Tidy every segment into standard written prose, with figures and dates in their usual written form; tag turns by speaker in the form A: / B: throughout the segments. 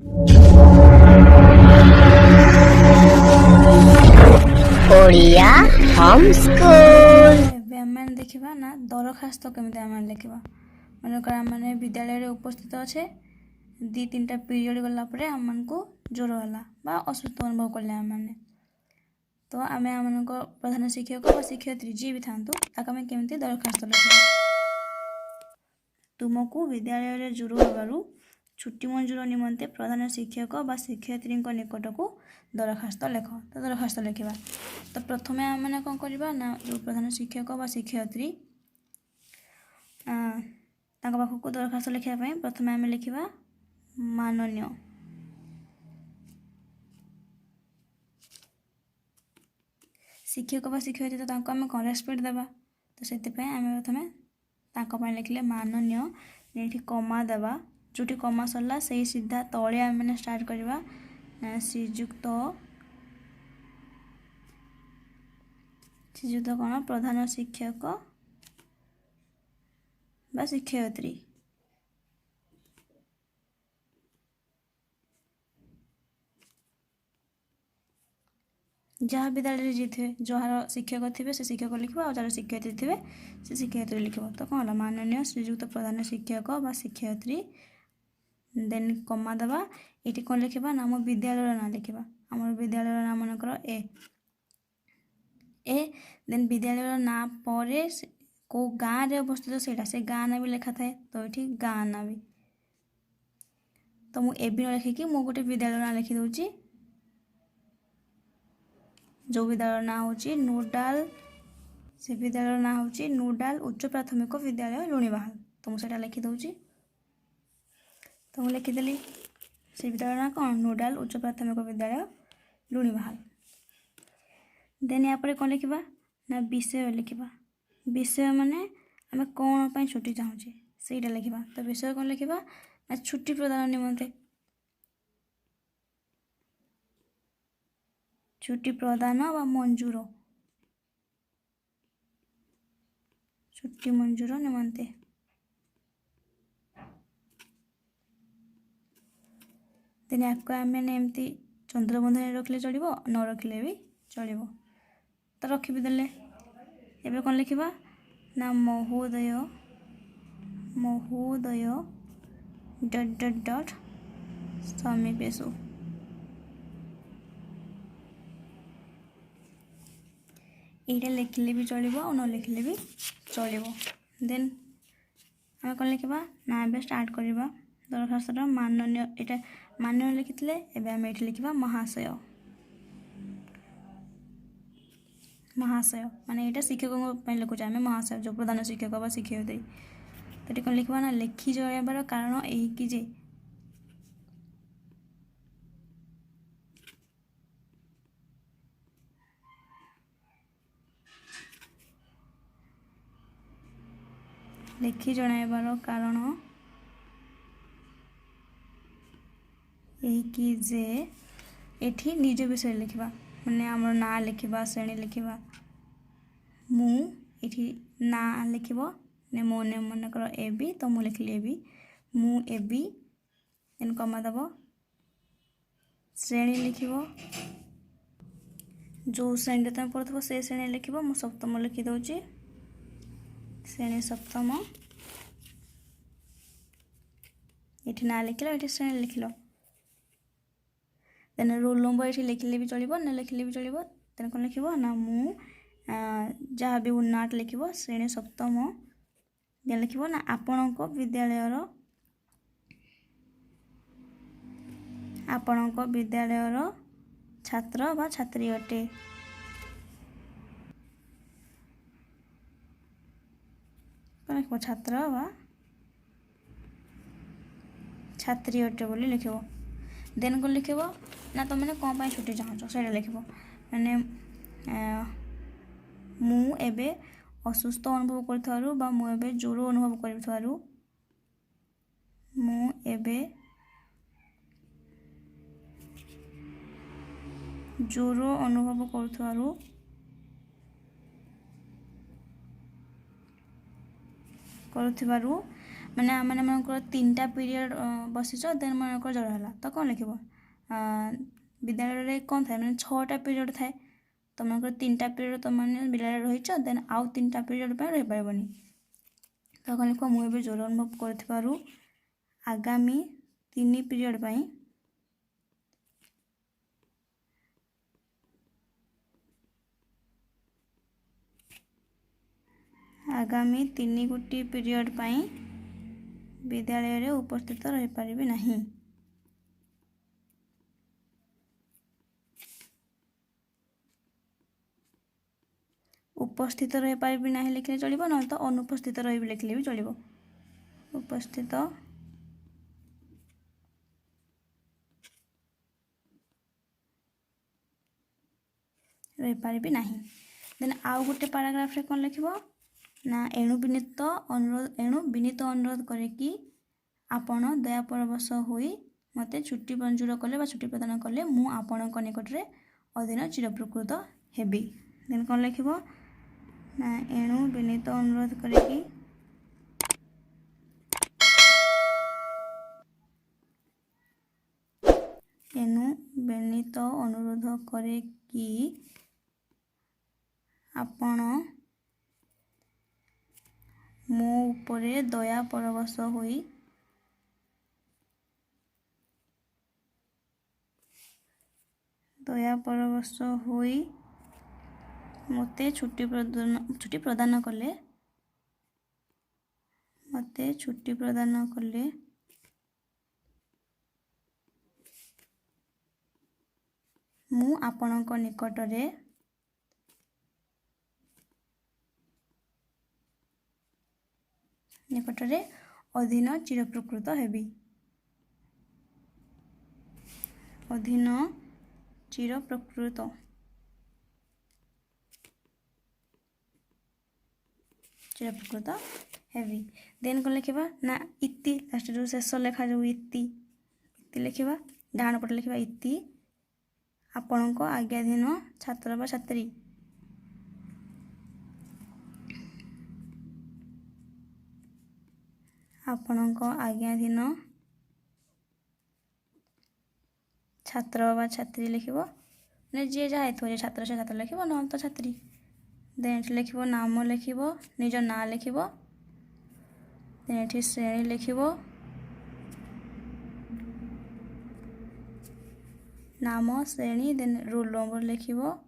A: Odia home school
B: ଏବେ ଆମେ ଦେଖିବା ନା ଦରଖାସ୍ତ କେମିତି ଆମେ ଲେଖିବା। ମନେକର ଆମେ ବିଦ୍ୟାଳୟରେ ଉପସ୍ଥିତ ଅଛେ, 2-3ଟା ପିରିୟଡ଼ ଗଲା ପରେ ଆମମାନଙ୍କୁ ଜ୍ୱର ହେଲା ବା ଅସୁସ୍ଥ ଅନୁଭବ କଲେ ଆମମାନେ, ତ ଆମେ ଆମମାନଙ୍କ ପ୍ରଧାନ ଶିକ୍ଷକ ବା ଶିକ୍ଷୟତ୍ରୀ ଯିଏ ବି ଥାନ୍ତୁ ତାକୁ ଆମେ କେମିତି ଦରଖାସ୍ତ ଲେଖିବା। ତୁମକୁ ବିଦ୍ୟାଳୟରେ ଜ୍ୱର ହେବାରୁ ଛୁଟି ମଞ୍ଜୁର ନିମନ୍ତେ ପ୍ରଧାନ ଶିକ୍ଷକ ବା ଶିକ୍ଷୟତ୍ରୀଙ୍କ ନିକଟକୁ ଦରଖାସ୍ତ ଲେଖ। ତ ଦରଖାସ୍ତ ଲେଖିବା। ତ ପ୍ରଥମେ ଆମେ କ'ଣ କରିବା ନା ଯେଉଁ ପ୍ରଧାନ ଶିକ୍ଷକ ବା ଶିକ୍ଷୟତ୍ରୀ ତାଙ୍କ ପାଖକୁ ଦରଖାସ୍ତ ଲେଖିବା ପାଇଁ ପ୍ରଥମେ ଆମେ ଲେଖିବା ମାନନୀୟ। ଶିକ୍ଷକ ବା ଶିକ୍ଷୟତ୍ରୀ ତ ତାଙ୍କୁ ଆମେ କ'ଣ ରେସ୍ପେକ୍ଟ ଦେବା, ତ ସେଥିପାଇଁ ଆମେ ପ୍ରଥମେ ତାଙ୍କ ପାଇଁ ଲେଖିଲେ ମାନନୀୟ, ଏଇଠି କମା ଦେବା, ଯେଉଁଠି କମା ସରିଲା ସେଇ ସିଧା ତଳେ ଆମେ ଷ୍ଟାର୍ଟ କରିବା ଶ୍ରୀଯୁକ୍ତ କ'ଣ ପ୍ରଧାନ ଶିକ୍ଷକ ବା ଶିକ୍ଷୟତ୍ରୀ। ଯାହା ବିଦ୍ୟାଳୟରେ ଯିଏ ଥିବେ, ଯାହାର ଶିକ୍ଷକ ଥିବେ ସେ ଶିକ୍ଷକ ଲିଖିବ, ଆଉ ଯାହାର ଶିକ୍ଷୟତ୍ରୀ ଥିବେ ସେ ଶିକ୍ଷୟତ୍ରୀ ଲିଖିବ। ତ କ'ଣ ହେଲା ମାନନୀୟ ଶ୍ରୀଯୁକ୍ତ ପ୍ରଧାନ ଶିକ୍ଷକ ବା ଶିକ୍ଷୟତ୍ରୀ, ଦେନ୍ କମା ଦେବା। ଏଇଠି କ'ଣ ଲେଖିବା ନା ଆମ ବିଦ୍ୟାଳୟର ନାଁ ଲେଖିବା। ଆମର ବିଦ୍ୟାଳୟର ନାଁ ମନେକର ଏ, ଦେନ୍ ବିଦ୍ୟାଳୟର ନାଁ ପରେ କେଉଁ ଗାଁରେ ଅବସ୍ଥିତ ସେଇଟା, ସେ ଗାଁ ନାଁ ବି ଲେଖା ଥାଏ, ତ ଏଇଠି ଗାଁ ନାଁ ବି। ତ ମୁଁ ଏ ବି ନ ଲେଖିକି ମୁଁ ଗୋଟେ ବିଦ୍ୟାଳୟର ନାଁ ଲେଖିଦେଉଛି, ଯେଉଁ ବିଦ୍ୟାଳୟର ନାଁ ହେଉଛି ନୁଡାଲ, ସେ ବିଦ୍ୟାଳୟର ନାଁ ହେଉଛି ନୁଡାଲ ଉଚ୍ଚ ପ୍ରାଥମିକ ବିଦ୍ୟାଳୟ ଲୁଣିବାହାଲ। ତ ମୁଁ ସେଇଟା ଲେଖିଦେଉଛି। ତ ମୁଁ ଲେଖିଦେଲି ସେ ବିଦ୍ୟାଳୟର ନାଁ କ'ଣ ନୁଡାଲ ଉଚ୍ଚ ପ୍ରାଥମିକ ବିଦ୍ୟାଳୟ ଲୁଣିବାହାଲ। ଦେନ୍ ଏହାପରେ କ'ଣ ଲେଖିବା ନା ବିଷୟ ଲେଖିବା। ବିଷୟ ମାନେ ଆମେ କ'ଣ ପାଇଁ ଛୁଟି ଚାହୁଁଛେ ସେଇଟା ଲେଖିବା। ତ ବିଷୟ କ'ଣ ଲେଖିବା ନା ଛୁଟି ପ୍ରଦାନ ନିମନ୍ତେ, ଛୁଟି ପ୍ରଦାନ ବା ମଞ୍ଜୁର, ଛୁଟି ମଞ୍ଜୁର ନିମନ୍ତେ। ଦେନ୍ ୟାକୁ ଆମେ ଏମିତି ଚନ୍ଦ୍ରବନ୍ଧନରେ ରଖିଲେ ଚଳିବ, ନ ରଖିଲେ ବି ଚଳିବ। ତ ରଖିବି ଦେଲେ। ଏବେ କ'ଣ ଲେଖିବା ନା ମହୋଦୟ ଡଟ୍ ଡଟ୍ ଡଟ୍ ସମୀପେଷୁ। এইটা ଲେଖିଲେ ବି ଚଳିବ ଆଉ ନ ଲେଖିଲେ ବି ଚଳିବ। ଦେନ୍ ଆମେ କ'ଣ ଲେଖିବା ନା ଏବେ ଷ୍ଟାର୍ଟ କରିବା ଦରଖାସ୍ତର ମାନନୀୟ। ଏଇଟା ମାନନୀୟ ଲେଖିଥିଲେ, ଏବେ ଆମେ ଏଇଠି ଲେଖିବା ମହାଶୟ। ମହାଶୟ ମାନେ ଏଇଟା ଶିକ୍ଷକଙ୍କ ପାଇଁ ଲେଖୁଛେ ଆମେ ମହାଶୟ, ଯେଉଁ ପ୍ରଧାନ ଶିକ୍ଷକ ବା ଶିକ୍ଷୟତ୍ରୀ। ତ ଏଠି କ'ଣ ଲେଖିବା ନା ଲେଖି ଜଣାଇବାର କାରଣ ଏହିକି ଯେ ଲେଖି ଜଣାଇବାର କାରଣ ଏହିକି ଯେ ଏଠି ନିଜ ବିଷୟରେ ଲେଖିବା, ମାନେ ଆମର ନାଁ ଲେଖିବା, ଶ୍ରେଣୀ ଲେଖିବା। ମୁଁ ଏଠି ନାଁ ଲେଖିବ, ମୋ ନେମ୍ ମନେକର ଏ ବି, ତ ମୁଁ ଲେଖିଲି ଏ ବି, ମୁଁ ଏ ବି, ଦେନ୍ କମା ଦେବ। ଶ୍ରେଣୀ ଲେଖିବ, ଯେଉଁ ଶ୍ରେଣୀରେ ତୁମେ ପଢ଼ୁଥିବ ସେ ଶ୍ରେଣୀ ଲେଖିବ। ମୁଁ ସପ୍ତମ ଲେଖିଦେଉଛି, ଶ୍ରେଣୀ ସପ୍ତମ। ଏଠି ନାଁ ଲେଖିଲ, ଏଠି ଶ୍ରେଣୀ ଲେଖିଲ। ଦେନ୍ ରୋଲ୍ ନମ୍ବର ଏଠି ଲେଖିଲେ ବି ଚଳିବ, ନ ଲେଖିଲେ ବି ଚଳିବ। ଦେନ୍ କ'ଣ ଲେଖିବ ନା ମୁଁ ଯାହା ବି ନାଁଟ ଲେଖିବ ଶ୍ରେଣୀ ସପ୍ତମ। ଦେନ୍ ଲେଖିବ ନା ଆପଣଙ୍କ ବିଦ୍ୟାଳୟର ଛାତ୍ର ବା ଛାତ୍ରୀ ଅଟେ। କ'ଣ ଲେଖିବ ଛାତ୍ର ବା ଛାତ୍ରୀ ଅଟେ ବୋଲି ଲେଖିବ। ଦେନ୍ କ'ଣ ଲେଖିବ ନା ତୁମେ କ'ଣ ପାଇଁ ଛୁଟି ଚାହୁଁଛ ସେଇଟା ଲେଖିବ। ମାନେ ମୁଁ ଏବେ ଅସୁସ୍ଥ ଅନୁଭବ କରୁଥିବାରୁ ବା ମୁଁ ଏବେ ଜ୍ୱର ଅନୁଭବ କରୁଥିବାରୁ, ମୁଁ ଏବେ ଜ୍ୱର ଅନୁଭବ କରୁଥିବାରୁ मैंने मैंने मनकर 3टा पीरियड बसीच देन मनकर ज्वर है तो कौन लिख विद्यालय में कौन थाए मैंने 6टा पीरियड थाए तो मनकर 3टा पीरियड तुम मैंने विद्यालय रहीच देन आउ 3टा पीरियड पर रही पारबनी तो कौन लिख मुझे ज्वर अनुभव कर आगामी 3 पीरियड पर आगामी 3 गोटी पीरियड पर विद्यालय रे उपस्थित रही पारिबी नहीं। उपस्थित रही पारिबी नहीं लिखले चलिबो न तो अनुपस्थित रही लिखले भी चलिबो। उपस्थित रही पारिबी नहीं। देन आउ गोटे पैराग्राफ रे कोन लिखिबो ना एणु विनीत अनुरोध करे कि आपण दया परवश होई मते छुट्टी मंजूर कले छुट्टी प्रदान कले मु आपणक निकट रे अधीन चिरप्रकृत हेबी। देन कौन लिखिबो ना एणु विनीत अनुरोध करे कि एणु विनीत अनुरोध करे कि आपण मो उपरे दया परवश होई मते छुट्टी प्रदान कले मु आपणक निकटरे अधीन चिरप्रकृत हेबी। अधीन चिरप्रकृत हेबी। देन कौन लिखा ना इति लास्ट जो शेष लेखा जो इति लिखा डाण पटे लिखा इति आपण आज्ञाधीन छात्र बा छात्री आपणक आज्ञाधीन छात्र बा छात्री लिखिबो ने जे जा हेतु छात्र से छात्र लिखिबो न तो छात्री। देन लिखिबो नाम लिखिबो निज ना लिखिबो देन एठी श्रेणी लिखिबो नाम श्रेणी देन रोल नंबर लिखिबो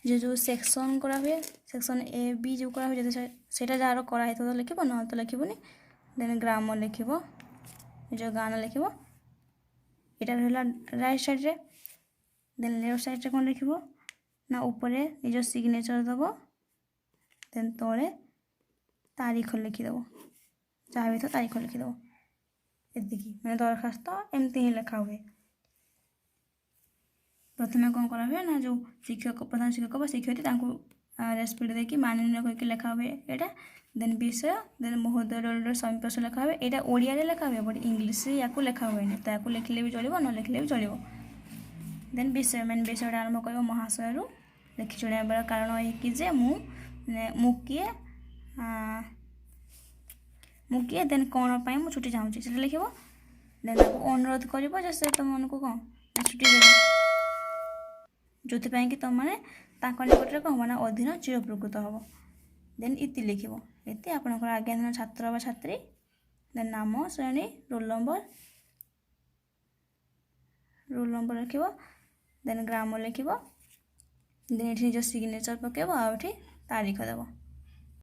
B: जो सेक्शन करा हुए सेक्शन ए बी जो करा हुए जैसे सेटा जार करा तो लिखिबो न तो लिखिबोनी। देन ग्राम लिखिबो जो गाना लिखिबो एटा रहला राइट साइड रे। देन लेफ्ट साइड रे कोन लिखिबो ना ऊपरे निज सिग्नेचर दबो देन तळे तारीख लिखि दबो जहाँ भी तो तारीख लिखि दबो एतिकी मैंने दरखास्त एमती ही लिखा हुए। प्रथम कौन करा हुए ना जो शिक्षक प्रधान शिक्षक शिक्षयित्री रेस्पेक्ट देकी माननीय करके लिखा हुए एटा। देन विषय देन महोदय समीपस लिखा हुए एटा ओडिया रे लिखा हुए बट इंग्लिश या लिखा हुए तो या लिखले भी चलिबो न लिखले भी चलिबो। देन विषय मैंने विषय आरंभ कर महाशय रु लिखि चुनाइबार कारण है कि जे मुकिए देन कौन पाई मु छुट्टी चाहूँ से लिखिबो। देन अनुरोध करिबो जे से तुमको कौन छुट्टी देबो जो कि तुम मैंने निकट कौन हम अधीन चिरप्रकृत हम। देन इति लिखिबो इति आपनकर आज्ञाधीन छात्र बा छात्री देन नाम श्रेणी रोल नंबर लिखिबो देन ग्राम लिखिबो देन एठी निज सिग्नेचर पकेबो आ एठी तारीख देबो।